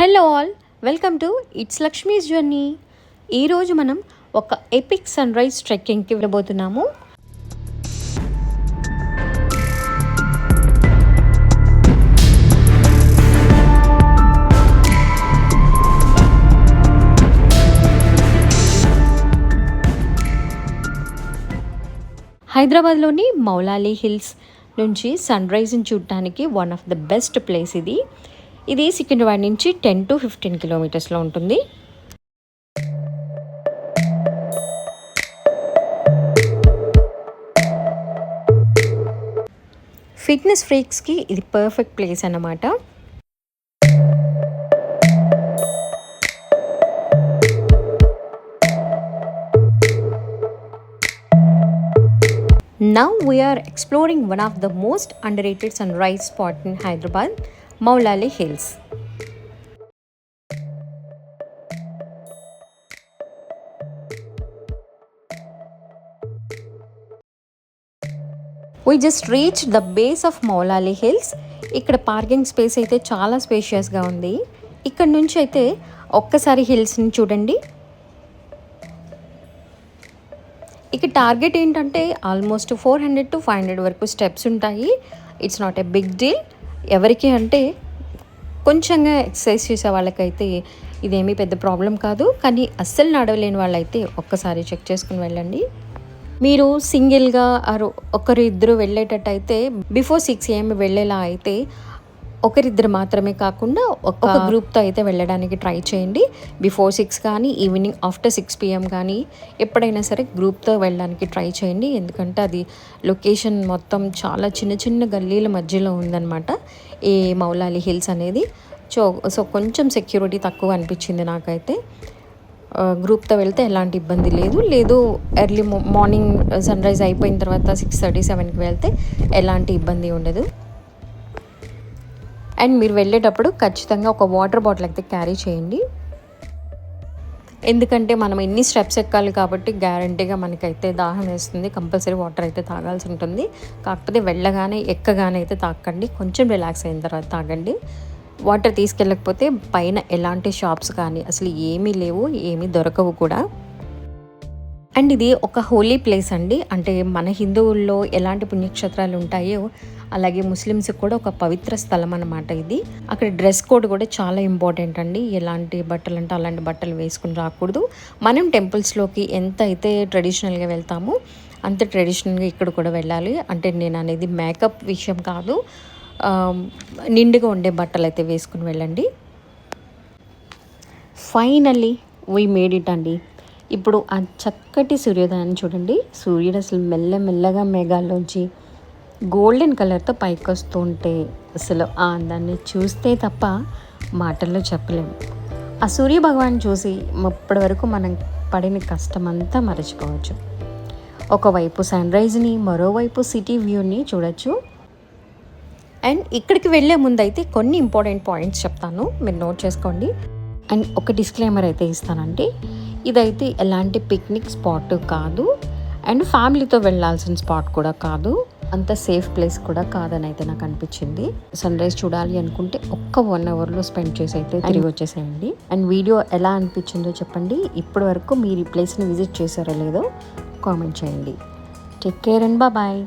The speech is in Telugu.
Hello all, welcome to it's Lakshmi's journey. ఈరోజు మనం ఒక ఎపిక్ సన్ రైజ్ ట్రెక్కింగ్కి వెళ్ళబోతున్నాము. హైదరాబాద్లోని మౌలాలి హిల్స్ నుంచి సన్ రైజ్ని చూడటానికి one of the best place ఇది సికింద్రాబాద్ నుంచి 10 to 15 కిలోమీటర్స్లో ఉంటుంది. ఫిట్నెస్ ఫ్రీక్స్కి ఇది పర్ఫెక్ట్ ప్లేస్ అన్నమాట. Now we are exploring one of the most underrated sunrise spot in Hyderabad, Maulali Hills. We just reached the base of Maulali Hills. ఇక్కడ పార్కింగ్ స్పేస్ అయితే చాలా స్పేషియస్గా ఉంది. ఇక్కడ నుంచి అయితే ఒక్కసారి హిల్స్ని చూడండి. ఇక టార్గెట్ ఏంటంటే ఆల్మోస్ట్ 400 to 500 వరకు స్టెప్స్ ఉంటాయి. It's not a big deal. ఎవరికి అంటే కొంచెంగా ఎక్సర్సైజ్ చేసే వాళ్ళకైతే ఇదేమీ పెద్ద ప్రాబ్లం కాదు. కానీ అస్సలు నడవలేని వాళ్ళైతే ఒక్కసారి చెక్ చేసుకుని వెళ్ళండి. మీరు సింగిల్గా ఒకరు ఇద్దరు వెళ్ళేటట్టు అయితే బిఫోర్ 6 AM వెళ్ళేలా అయితే ఒకరిద్దరు మాత్రమే కాకుండా ఒక గ్రూప్తో అయితే వెళ్ళడానికి ట్రై చేయండి. బిఫోర్ 6 కానీ ఈవినింగ్ ఆఫ్టర్ 6 PM కానీ ఎప్పుడైనా సరే గ్రూప్తో వెళ్ళడానికి ట్రై చేయండి. ఎందుకంటే అది లొకేషన్ మొత్తం చాలా చిన్న చిన్న గల్లీల మధ్యలో ఉందన్నమాట ఈ మౌలాలి హిల్స్ అనేది. సో కొంచెం సెక్యూరిటీ తక్కువ అనిపించింది నాకైతే. గ్రూప్తో వెళ్తే ఎలాంటి ఇబ్బంది లేదు. ఎర్లీ మార్నింగ్ సన్ రైజ్ అయిపోయిన తర్వాత 6:30, 7కి వెళ్తే ఎలాంటి ఇబ్బంది ఉండదు. అండ్ మీరు వెళ్ళేటప్పుడు ఖచ్చితంగా ఒక వాటర్ బాటిల్ అయితే క్యారీ చేయండి. ఎందుకంటే మనం ఎన్ని స్టెప్స్ ఎక్కాలి కాబట్టి గ్యారంటీగా మనకైతే దాహం వేస్తుంది. కంపల్సరీ వాటర్ అయితే తాగాల్సి ఉంటుంది. కాకపోతే వెళ్ళగానే ఎక్కగానే అయితే తాగండి. కొంచెం రిలాక్స్ అయిన తర్వాత తాగండి. వాటర్ తీసుకెళ్ళకపోతే పైన ఎలాంటి షాప్స్ కానీ అసలు ఏమీ లేవు, ఏమీ దొరకవు కూడా. అండ్ ఇది ఒక హోలీ ప్లేస్ అండి. అంటే మన హిందువుల్లో ఎలాంటి పుణ్యక్షేత్రాలు ఉంటాయో అలాగే ముస్లిమ్స్కి కూడా ఒక పవిత్ర స్థలం అన్నమాట ఇది. అక్కడ డ్రెస్ కోడ్ కూడా చాలా ఇంపార్టెంట్ అండి. ఎలాంటి బట్టలు అంటే అలాంటి బట్టలు వేసుకుని రాకూడదు. మనం టెంపుల్స్లోకి ఎంత అయితే ట్రెడిషనల్గా వెళ్తామో అంత ట్రెడిషనల్గా ఇక్కడ కూడా వెళ్ళాలి. అంటే నేను అనేది మేకప్ విషయం కాదు, నిండుగా ఉండే బట్టలు అయితే వేసుకుని వెళ్ళండి. ఫైనల్లీ వీ మేడ్ ఇట్ అండి. ఇప్పుడు ఆ చక్కటి సూర్యోదయాన్ని చూడండి. సూర్యుడు అసలు మెల్లమెల్లగా మేఘాల్లోంచి గోల్డెన్ కలర్తో పైకి వస్తూ ఉంటే అసలు ఆ అందాన్ని చూస్తే తప్ప మాటల్లో చెప్పలేము. ఆ సూర్య భగవాన్ చూసి ఇప్పటి వరకు మనం పడిన కష్టం అంతా మర్చిపోవచ్చు. ఒకవైపు సన్ రైజ్ని, మరోవైపు సిటీ వ్యూని చూడొచ్చు. అండ్ ఇక్కడికి వెళ్ళే ముందు అయితే కొన్ని ఇంపార్టెంట్ పాయింట్స్ చెప్తాను, మీరు నోట్ చేసుకోండి. అండ్ ఒక డిస్క్లైమర్ అయితే ఇస్తానండి. ఇదైతే ఎలాంటి పిక్నిక్ స్పాట్ కాదు, అండ్ ఫ్యామిలీతో వెళ్ళాల్సిన స్పాట్ కూడా కాదు, అంత సేఫ్ ప్లేస్ కూడా కాదని అయితే నాకు అనిపించింది. సన్ రైజ్ చూడాలి అనుకుంటే ఒక్క 1 hourలో స్పెండ్ చేసి అయితే తిరిగి వచ్చేసేయండి. అండ్ వీడియో ఎలా అనిపించిందో చెప్పండి. ఇప్పటి వరకు మీరు ఈ ప్లేస్ని విజిట్ చేశారో లేదో కామెంట్ చేయండి. Take care and bye.